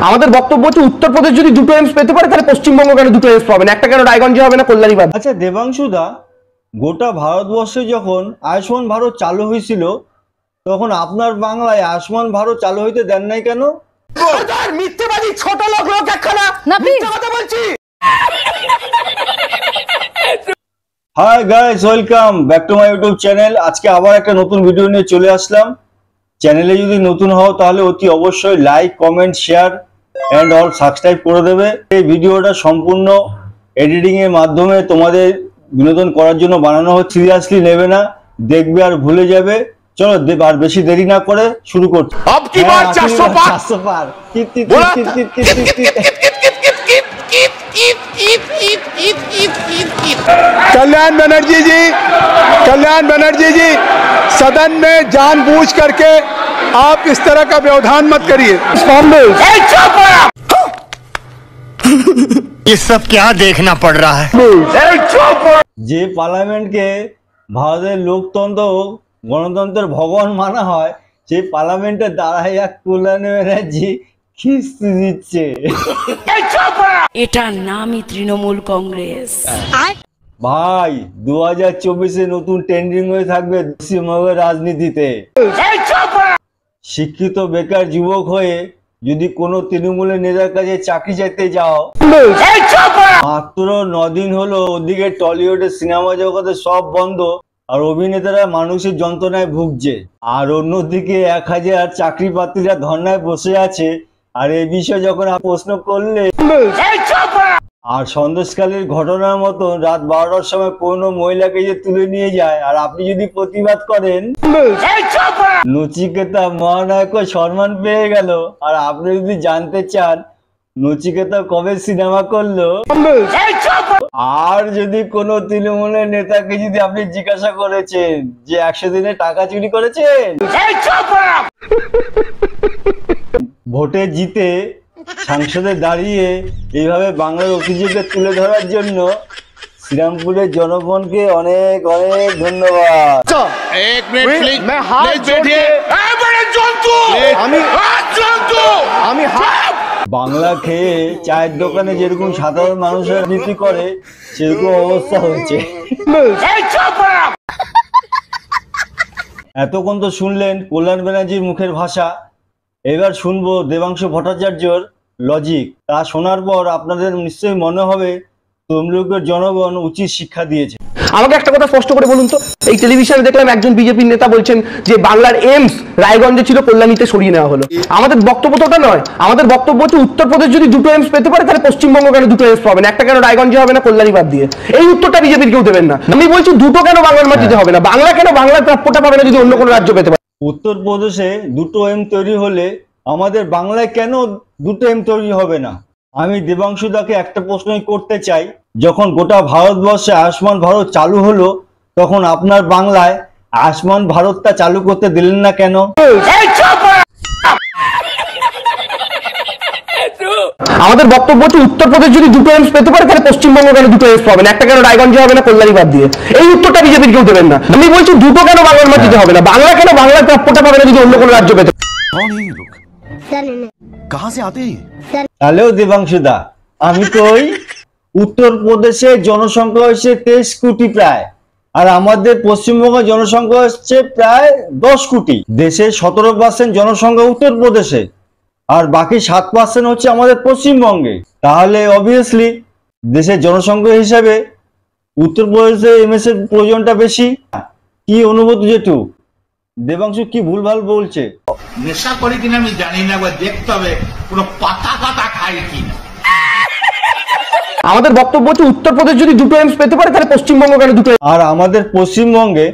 আমাদের বক্তব্য হচ্ছে উত্তরপ্রদেশ যদি দুটো এমস পেতে পারে তাহলে পশ্চিমবঙ্গ কেন দুটো এমস পাবে না? একটা কেন রায়গঞ্জে হবে না, কল্যাণীবাদ? আচ্ছা দেবাংশুদা, গোটা ভারতবর্ষে যখন আয়ুষ্মান ভারত চালু হয়েছিল তখন আপনার বাংলায় আয়ুষ্মান ভারত চালু হইতে দেন নাই কেন? মিথ্যেবাদী ছোট লোক একখানা, মিথ্যে কথা বলছি। Hi guys, welcome back to my YouTube channel. আজকে আবার একটা নতুন ভিডিও নিয়ে চলে আসলাম। চ্যানেলে যদি নতুন হও তাহলে অতি অবশ্যই like, comment, share and all subscribe করে দেবে। এই ভিডিওটা সম্পূর্ণ এডিটিং এর মাধ্যমে তোমাদের বিনোদন করার জন্য বানানো হচ্ছে। সিরিয়াসলি নেবে না, দেখবে আর ভুলে যাবে। চলো আর বেশি দেরি না করে শুরু করছি। कल्याण बनर्जी जी सदन में जानबूझ करके आप इस तरह का व्यवधान मत करिए। ये सब क्या देखना पड़ रहा है? যে পার্লামেন্টকে ভারতের লোকতন্ত্র গণতন্ত্রের ভগবান মানা হয়, সেই পার্লামেন্টের দ্বারাই এক কল্যাণ ব্যানার্জি খিস্তি দিচ্ছে। এটার নামই তৃণমূল কংগ্রেস। ভাই 2024-এ নতুন ট্রেন্ডিং হয়ে থাকবে পশ্চিমবঙ্গের রাজনীতিতে। শিক্ষিত বেকার যুবক হয়ে যদি কোনো তৃণমূলের নেতার কাছে চাকরি চাইতে যাও, মাত্র 9 দিন হলো ওদিকে টলিউডের সিনেমা জগতে সব বন্ধ আর অভিনেতারা মানুষের যন্ত্রণায় ভুগছে, আর অন্যদিকে 1000 চাকরি প্রার্থীরা ধর্নায় বসে আছে। আর এই বিষয়ে যখন প্রশ্ন করলে আর সন্দেশকালীর ঘটনার মতো রাত 12টার সময় কোনো মহিলাকে যে তুলে নিয়ে যায় আর আপনি যদি প্রতিবাদ করেন, নচিকেতা মহানায়ক সম্মান পেয়ে গেল। আর আপনি যদি জানতে চান নচিকেতা কবে সিনেমা করলো, আর যদি কোনো তৃণমূলের নেতাকে যদি আপনি জিজ্ঞাসা করেছেন যে 100 দিনে টাকা চুরি করেছেন, ভোটে জিতে সংসদে দাঁড়িয়ে এইভাবে বাংলার ঐতিহ্যকে তুলে ধরার জন্য শ্রীরামপুরের জনগণকে অনেক অনেক ধন্যবাদ। বাংলা খেয়ে চায়ের দোকানে যেরকম সাধারণ মানুষের রাজনীতি করে সেরকম অবস্থা হয়েছে। এতক্ষণ তো শুনলেন কল্যাণ ব্যানার্জির মুখের ভাষা, এবার শুনবো দেবাংশু ভট্টাচার্যর লজিক। তা শোনার পর আপনাদের নিশ্চয়ই মনে হবে তমলুকের জনগণ উচিত শিক্ষা দিয়েছে। আমাকে একটা কথা স্পষ্ট করে বলুন তো, এই টেলিভিশনে দেখলাম একজন বিজেপির নেতা বলছেন যে বাংলার এমস রায়গঞ্জে ছিল, কল্যাণীতে সরিয়ে নেওয়া হলো। আমাদের বক্তব্য তো ওটা নয়। আমাদের বক্তব্য হচ্ছে উত্তরপ্রদেশ যদি দুটো এমস পেতে পারে তাহলে পশ্চিমবঙ্গ কেন দুটো এমস পাবে না? একটা কেন রায়গঞ্জে হবে না, কল্যাণীবাদ দিয়ে? এই উত্তরটা বিজেপির কেউ দেবেন না। আমি বলছি দুটো কেন বাংলার মাটিতে হবে না? বাংলা কেন বাংলার প্রাপ্যটা পাবে না যদি অন্য কোনো রাজ্য পেতে পারে? উত্তরপ্রদেশে দুটো এম তৈরি হলে আমাদের বাংলায় কেন দুটো এম তৈরি হবে না? আমি দেবাংশুদাকে একটা প্রশ্নই করতে চাই, যখন গোটা ভারতবর্ষে আয়ুষ্মান ভারত চালু হলো তখন আপনার বাংলায় আয়ুষ্মান ভারতটা চালু করতে দিলেন না কেন? আমাদের বক্তব্য হচ্ছে উত্তরপ্রদেশ যদি দুটো এমস পেতে পারে তাহলে পশ্চিমবঙ্গ কেন দুটো এমস পাবে না? একটা কেন রায়গঞ্জে হবে না, কল্যাণীবাদ দিয়ে? এই উত্তরটা বিজেপির কেউ দেবেন না। আমি বলছি দুটো কেন বাংলার মাটিতে হবে না? বাংলা কেন বাংলার প্রাপ্যটা পাবে না যদি অন্য কোনো রাজ্য পেতে? হ্যালো দেবাংশুদা, আমি তো ওই উত্তরপ্রদেশের জনসংখ্যা হচ্ছে 23 কোটি প্রায়, আর আমাদের পশ্চিমবঙ্গের জনসংখ্যা হচ্ছে প্রায় 10 কোটি। দেশের 17% জনসংখ্যা উত্তরপ্রদেশে আর বাকি 7% হচ্ছে আমাদের পশ্চিমবঙ্গে। তাহলে অবভিয়াসলি দেশের জনসংখ্যা হিসাবে উত্তরপ্রদেশে এমএস এর প্রয়োজনটা বেশি। কি অনুভূতি যেটু দেবাংশু কি ভুলভাল বলছে? নেশা করে কিনা আমি জানি না, একবার দেখতে হবে পুরো পাতা পাতা খায় কিনা। আমাদের বক্তব্য হচ্ছে উত্তরপ্রদেশ যদি দুটো এমস পেতে পারে তাহলে পশ্চিমবঙ্গ কেন দুটো? আর আমাদের পশ্চিমবঙ্গে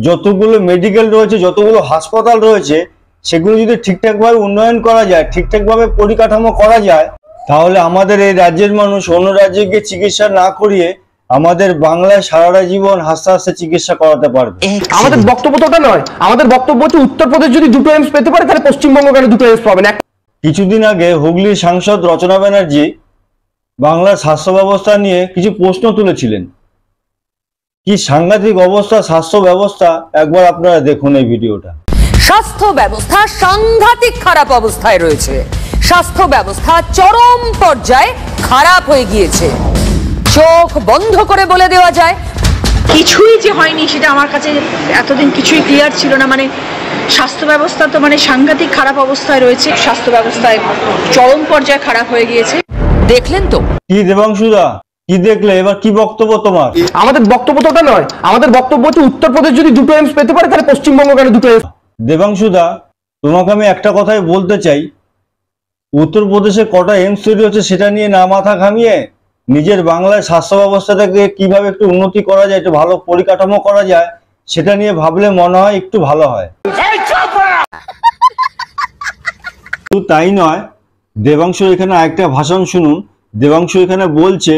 যতগুলো মেডিকেল রয়েছে, যতগুলো হাসপাতাল রয়েছে, সেগুলো যদি ঠিকঠাকভাবে উন্নয়ন করা যায়, ঠিকঠাকভাবে পরিকাঠামো করা যায়, তাহলে আমাদের এই রাজ্যের মানুষ অন্য রাজ্যে গিয়ে চিকিৎসা না করিয়ে আমাদের বাংলায় সারাটা জীবন হাসতে হাসতে চিকিৎসা করাতে পারবে। আমাদের বক্তব্য তো ওটা নয়। আমাদের বক্তব্য হচ্ছে উত্তরপ্রদেশ যদি দুটো এমস পেতে পারে তাহলে পশ্চিমবঙ্গ কেন দুটো এমস পাবে না? কিছুদিন আগে হুগলির সাংসদ রচনা ব্যানার্জি বাংলার স্বাস্থ্য ব্যবস্থা নিয়ে কিছু প্রশ্ন তুলেছিলেন। কি সাংঘাতিক অবস্থা স্বাস্থ্য ব্যবস্থা, একবার আপনারা দেখুন এই ভিডিওটা। স্বাস্থ্য ব্যবস্থা সাংঘাতিক খারাপ অবস্থায় রয়েছে। স্বাস্থ্য ব্যবস্থা চরম পর্যায়ে খারাপ হয়ে গিয়েছে। চোখ বন্ধ করে বলে দেওয়া যায় কিছুই যে হয়নি সেটা আমার কাছে এতদিন কিছুই ক্লিয়ার ছিল না। মানে স্বাস্থ্য ব্যবস্থা তো মানে সাংঘাতিক খারাপ অবস্থায় রয়েছে, স্বাস্থ্য ব্যবস্থায় চরম পর্যায়ে খারাপ হয়ে গিয়েছে। দেখলেন তো কি দেবাংশুদা, কি দেখলে? এবার কি বক্তব্য তোমার? আমাদের বক্তব্য তো ওটা নয়, আমাদের বক্তব্য হচ্ছে উত্তরপ্রদেশ যদি দুটো এমস পেতে পারে তাহলে পশ্চিমবঙ্গ কেন দুটো এমস? দেবাংশুদা, তোমাকে আমি একটা কথাই বলতে চাই, উত্তরপ্রদেশে কটা এমস তৈরি হচ্ছে সেটা নিয়ে না মাথা ঘামিয়ে নিজের বাংলায় স্বাস্থ্য ব্যবস্থাটাকে কিভাবে একটু উন্নতি করা যায়, একটু ভালো পরিকাঠামো করা যায়, সেটা নিয়ে ভাবলে মনে হয় একটু ভালো হয়। শুধু তাই নয়, দেবাংশুর এখানে আরেকটা ভাষণ শুনুন। দেবাংশু এখানে বলছে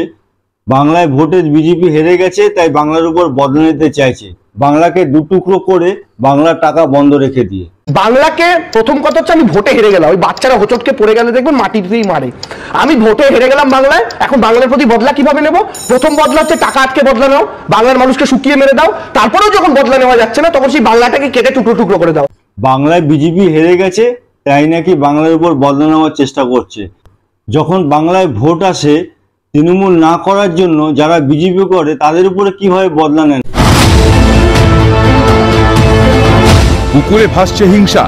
বাংলায় ভোটে বিজেপি হেরে গেছে, তাই বাংলার উপর বদলা নিতে চাইছে, বাংলাকে দুটুকরো করে বাংলার টাকা বন্ধ রেখে দিয়ে। বাংলাকে প্রথম কথা হচ্ছে আমি ভোটে হেরে গেলাম, ওই বাচ্চারা হোঁচটকে পড়ে গেলে দেখবেন মাটিতেই মারে। আমি ভোটে হেরে গেলাম বাংলায়, এখন বাংলার প্রতি বদলা কিভাবে নেব? প্রথম বদলা হচ্ছে টাকা আটকে বদলা নাও, বাংলার মানুষকে শুকিয়ে মেরে দাও, তারপরেও যখন বদলা নেওয়া যাচ্ছে না তখন সেই বাংলাটাকে কেটে টুকরো টুকরো করে দাও। বাংলায় বিজেপি হেরে গেছে তাই নাকি বাংলার উপর বদলা নেওয়ার চেষ্টা করছে। যখন বাংলায় ভোট আসে তৃণমূল না করার জন্য যারা বিজেপি করে তাদের উপরে কিভাবে বদলা নেন? পুকুরে ভাসছে হিংসা,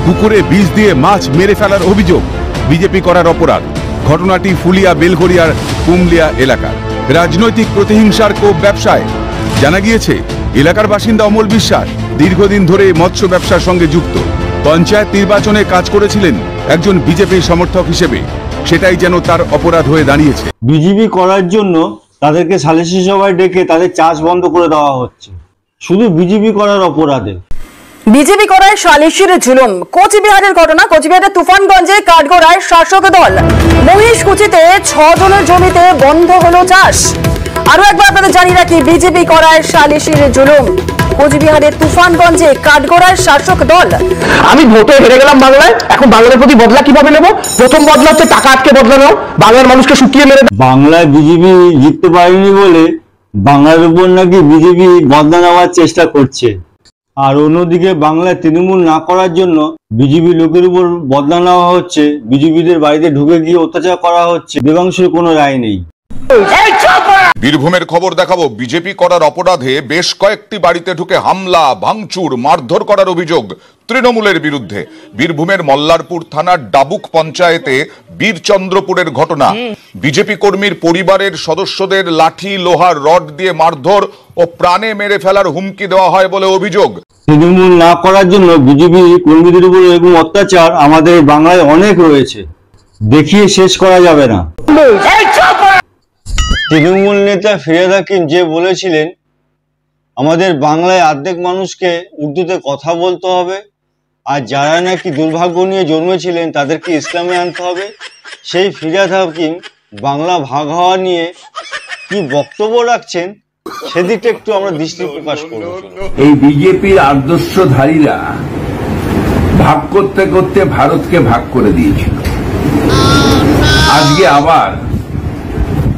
পুকুরে বিষ দিয়ে মাছ মেরে ফেলার অভিযোগ বিজেপি করার অপরাধ। ঘটনাটি ফুলিয়া বেলঘরিয়ার কুমলিয়া এলাকার। রাজনৈতিক প্রতিহিংসার কোপ ব্যবসায় জানা গিয়েছে এলাকার বাসিন্দা অমল বিশ্বাস দীর্ঘদিন ধরে মৎস্য ব্যবসার সঙ্গে যুক্ত। পঞ্চায়েত নির্বাচনে কাজ করেছিলেন একজন বিজেপি সমর্থক হিসেবে, সেটাই যেন তার অপরাধ হয়ে দাঁড়িয়েছে। বিজেপি করার জন্য তাদেরকে সালিশি সভায় ডেকে তাদের চাষ বন্ধ করে দেওয়া হচ্ছে, শুধু বিজেপি করার অপরাধে। বিজেপি করায় সালিশির জুলুম। কোচবিহারের ঘটনা, কোচবিহারের তুফানগঞ্জে কাঠগড়ায় শাসক দল মহিষকুচিতে 6 জনের জমিতে বন্ধ হলো চাষ। আরো একবার আপনাদের জানিয়ে রাখি, বিজেপি করায় সালিশির জুলুম। কোচবিহারের তুফানগঞ্জে কাঠগড়ায় শাসক দল। আমি ভোটে হেরে গেলাম বাংলায়, এখন বাংলার প্রতি বদলা কিভাবে নেব? প্রথম বদলা হচ্ছে টাকা আটকে বদলা নাও, বাংলার মানুষকে শুকিয়ে মেরে দাও। বাংলায় বিজেপি জিততে পারেনি বলে বাংলার উপর নাকি বিজেপি বদলা নেওয়ার চেষ্টা করছে, আর অন্যদিকে বাংলায় তৃণমূল না করার জন্য বিজেপি লোকের উপর বদলা নেওয়া হচ্ছে, বিজেপিদের বাড়িতে ঢুকে গিয়ে অত্যাচার করা হচ্ছে। দেবাংশুর কোনো রায় নেই। বীরভূমের খবর দেখাবো। বিজেপি করার অপরাধে বেশ কয়েকটি বাড়িতে ঢুকে হামলা, ভাঙচুর, মারধর করার অভিযোগ তৃণমূলের বিরুদ্ধে। বীরভূমের মল্লারপুর থানার ডাবুক পঞ্চায়েতে বীরচন্দ্রপুরের ঘটনা। বিজেপি কর্মীর পরিবারের সদস্যদের লাঠি, লোহার রড দিয়ে মারধর ও প্রাণে মেরে ফেলার হুমকি দেওয়া হয় বলে অভিযোগ। তৃণমূল না করার জন্য বিজেপি কর্মীদের উপর এরকম অত্যাচার আমাদের বাংলায় অনেক রয়েছে, দেখিয়ে শেষ করা যাবে না। তৃণমূল নেতা ফিরহাদ হাকিম যে বলেছিলেন আমাদের বাংলায় অর্ধেক মানুষকে উর্দুতে কথা বলতে হবে, আর যারা নাকি দুর্ভাগ্য নিয়ে জন্মেছিলেন তাদেরকে ইসলামে আনতে হবে, সেই ফিরহাদ হাকিম বাংলা ভাগ হওয়া নিয়ে কি বক্তব্য রাখছেন সেদিকটা একটু আমরা দৃষ্টি প্রকাশ করব। এই বিজেপির আদর্শধারীরা ভাগ করতে করতে ভারতকে ভাগ করে দিয়েছিল। আজকে আবার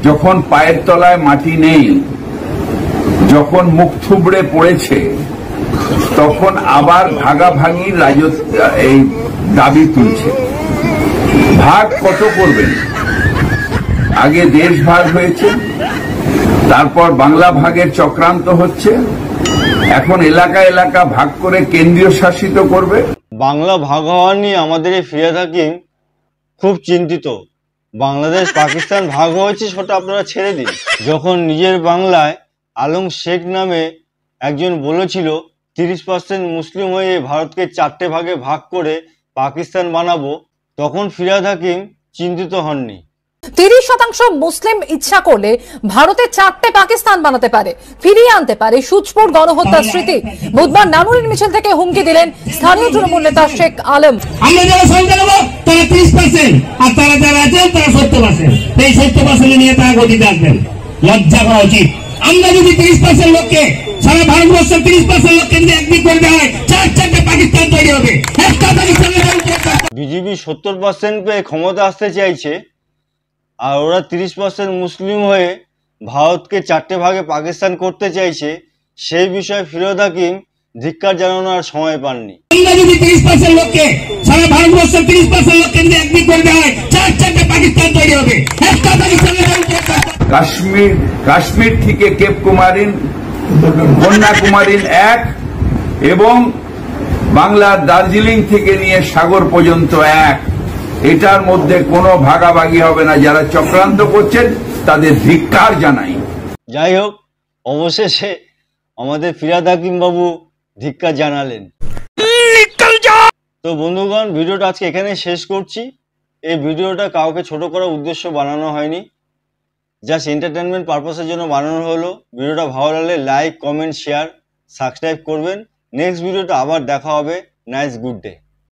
যখন পায়ের তলায় মাটি নেই, যখন মুখ থুবড়ে পড়েছে, তখন আবার ভাগাভাগির এই দাবি তুলছে। ভাগ কত করবেন? আগে দেশ ভাগ হয়েছে, তারপর বাংলা ভাগের চক্রান্ত হচ্ছে, এখন এলাকা এলাকা ভাগ করে কেন্দ্রীয় শাসিত করবে। বাংলা ভাগ হওয়া নিয়ে আমাদের এই ফিরহাদ হাকিম খুব চিন্তিত। বাংলাদেশ পাকিস্তান ভাগ হয়েছে সেটা আপনারা ছেড়ে দিন। যখন নিজের বাংলায় আলম শেখ নামে একজন বলেছিল 30% মুসলিম হয়ে ভারতকে 4টে ভাগে ভাগ করে পাকিস্তান বানাবো, তখন ফিরহাদ হাকিম চিন্তিত হননি। 30% মুসলিম ইচ্ছা করলে ভারতে 4টে পাকিস্তান বানাতে পারে, ফিরিয়ে আনতে পারে সুচপুর গণহত্যার স্মৃতি। বুধবার নানুরের মিছিল থেকে হুমকি দিলেন স্থানীয় তৃণমূল নেতা শেখ আলম। আমরা যারা সংখ্যা নেব তারা 30%, আর তারা যারা আছেন তারা 70%। এই 70% নিয়ে তারা গতিতে আসবেন, লজ্জা করা উচিত। আমরা যদি 30% লোককে, সারা ভারতবর্ষের 30% লোককে যদি একদিক করে দেওয়া হয়, 4-4টে পাকিস্তান তৈরি হবে। একটা পাকিস্তান বিজেপি 70% পেয়ে ক্ষমতা আসতে চাইছে, আর ওরা 30% মুসলিম হয়ে ভারতকে 4টে ভাগে পাকিস্তান করতে চাইছে। সেই বিষয়ে ফিরহাদ হাকিম ধিক্কার জানানোর সময় পাননি। আমরা যদি 30% লোককে, সারা ভারতবর্ষের 30% লোককে যদি একদিক করে দেওয়া হয়, 4-4টে পাকিস্তান তৈরি হবে। একটা পাকিস্তানের কাশ্মীর থেকে কেপ কুমারিন, কন্যাকুমারিন এক, এবং বাংলার দার্জিলিং থেকে নিয়ে সাগর পর্যন্ত এক। এটার মধ্যে কোনো ভাগাভাগি হবে না। যারা চক্রান্ত করছেন তাদের ধিক্কার জানাই। যাই হোক, অবশেষে আমাদের ফিরহাদ হাকিম বাবু ধিক্কার জানালেন। তো বন্ধুগণ, ভিডিওটা আজকে এখানে শেষ করছি। এই ভিডিওটা কাউকে ছোট করার উদ্দেশ্য বানানো হয়নি, জাস্ট এন্টারটেনমেন্ট পারপাসের জন্য বানানো হলো। ভিডিওটা ভালো লাগলে লাইক, কমেন্ট, শেয়ার, সাবস্ক্রাইব করবেন। নেক্সট ভিডিওটা আবার দেখা হবে। Nice good day.